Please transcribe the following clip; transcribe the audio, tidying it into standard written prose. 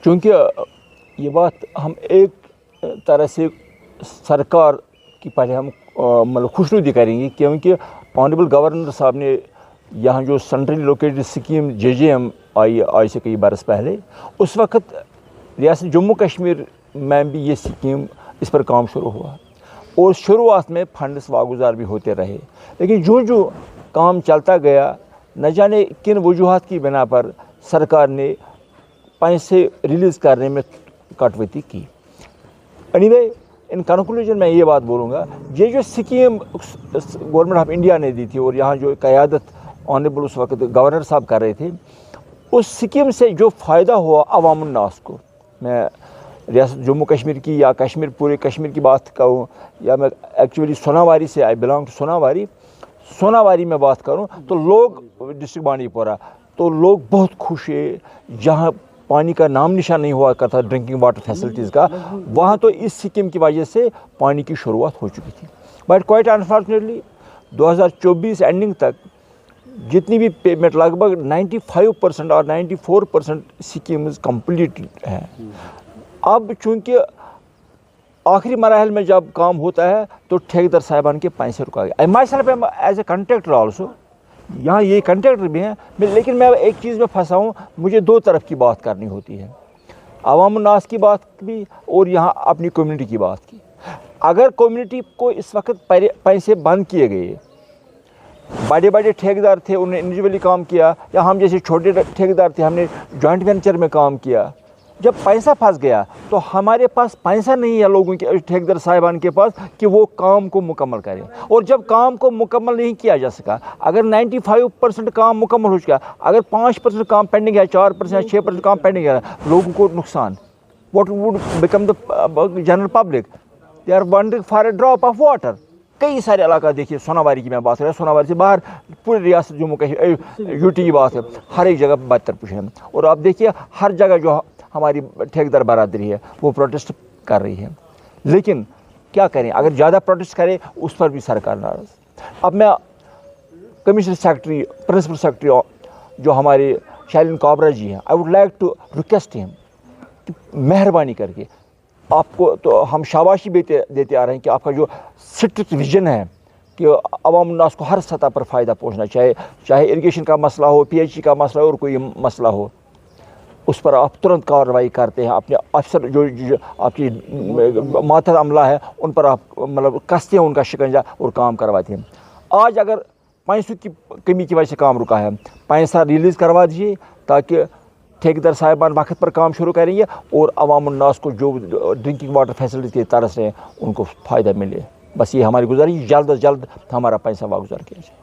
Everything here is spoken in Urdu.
چونکہ یہ بات ہم ایک طرح سے سرکار کی پہلے ہم مطلب خوشنودی کریں گے، کیونکہ آنریبل گورنر صاحب نے یہاں جو سینٹرلی لوکیٹڈ اسکیم JJM آئی سے کئی برس پہلے، اس وقت ریاست جموں کشمیر میں بھی یہ اسکیم اس پر کام شروع ہوا اور شروعات میں فنڈس واگزار بھی ہوتے رہے، لیکن جو کام چلتا گیا نہ جانے کن وجوہات کی بنا پر سرکار نے پیسے ریلیز کرنے میں کٹوتی کی۔ اینیوے ان کنکلوژن میں یہ بات بولوں گا، یہ جو اسکیم گورنمنٹ آف انڈیا نے دی تھی اور یہاں جو قیادت آنریبل اس وقت گورنر صاحب کر رہے تھے، اس اسکیم سے جو فائدہ ہوا عوام الناس کو، میں ریاست جموں کشمیر کی یا پورے کشمیر کی بات کروں، یا میں ایکچولی سوناواری سے آئی بلانگ ٹو سوناواری میں بات کروں تو لوگ ڈسٹرکٹ بانڈی پورہ تو لوگ بہت خوش ہے۔ جہاں پانی کا نام نشان نہیں ہوا کرتا ڈرنکنگ واٹر فیسلٹیز کا، وہاں تو اس اسکیم کی وجہ سے پانی کی شروعات ہو چکی تھی۔ بٹ کوائٹ انفارچونیٹلی 2024 اینڈنگ تک جتنی بھی پیمنٹ لگ بھگ 95% اور 94% اسکیمز کمپلیٹ ہیں۔ اب چونکہ آخری مراحل میں جب کام ہوتا ہے تو ٹھیکیدار صاحبان کے پیسے رکا گیا۔ My self as a contractor also, یہاں یہ کنٹریکٹر بھی ہیں، لیکن میں ایک چیز میں پھنسا ہوں، مجھے دو طرف کی بات کرنی ہوتی ہے، عوام الناس کی بات بھی اور یہاں اپنی کمیونٹی کی بات کی۔ اگر کمیونٹی کو اس وقت پیسے بند کیے گئے، بڑے ٹھیکیدار تھے انہوں نے انڈیویجولی کام کیا، یا ہم جیسے چھوٹے ٹھیکیدار تھے ہم نے جوائنٹ وینچر میں کام کیا، جب پیسہ پھنس گیا تو ہمارے پاس پیسہ نہیں ہے لوگوں کے ٹھیکیدار صاحبان کے پاس کہ وہ کام کو مکمل کریں، اور جب کام کو مکمل نہیں کیا جا سکا، اگر 95% کام مکمل ہو چکا، اگر 5% کام پینڈنگ ہے، 4% یا 6% کام پینڈنگ ہے، لوگوں کو نقصان، what would become the general public? They are wanting for a drop of water. کئی سارے علاقہ دیکھیے، سوناواری کی میں بات کر رہا ہوں، سوناواری سے باہر پوری ریاست جموں کشمیر UT کی بات ہے، ہر ایک جگہ بدتر پوچھ ہے، اور آپ دیکھیے ہر جگہ جو ہماری ٹھیکیدار برادری ہے وہ پروٹیسٹ کر رہی ہے، لیکن کیا کریں، اگر زیادہ پروٹیسٹ کرے اس پر بھی سرکار ناراض۔ اب میں کمشنر سیکرٹری پرنسپل سیکرٹری جو ہمارے شائلین کابرا جی ہیں، I would like to request ہم کہ مہربانی کر کے آپ کو تو ہم شاباشی دیتے آ رہے ہیں کہ آپ کا جو اسٹرکٹ ویژن ہے کہ عوام الناس کو ہر سطح پر فائدہ پہنچنا، چاہے اریگیشن کا مسئلہ ہو، PHE کا مسئلہ ہو، اور کوئی مسئلہ ہو، اس پر آپ ترنت کارروائی کرتے ہیں، اپنے افسر جو آپ کی ماتحت عملہ ہے ان پر آپ مطلب کستے ہیں ان کا شکنجہ اور کام کرواتے ہیں۔ آج اگر پیسوں کی کمی کی وجہ سے کام رکا ہے، پیسہ ریلیز کروا دیجیے تاکہ ٹھیکیدار صاحبان وقت پر کام شروع کریں گے اور عوام الناس کو جو ڈرنکنگ واٹر فیسلٹیز کی طرح سے ان کو فائدہ ملے۔ بس یہ ہماری گزارش، جلد از جلد ہمارا پیسہ واگزار کیا جائے۔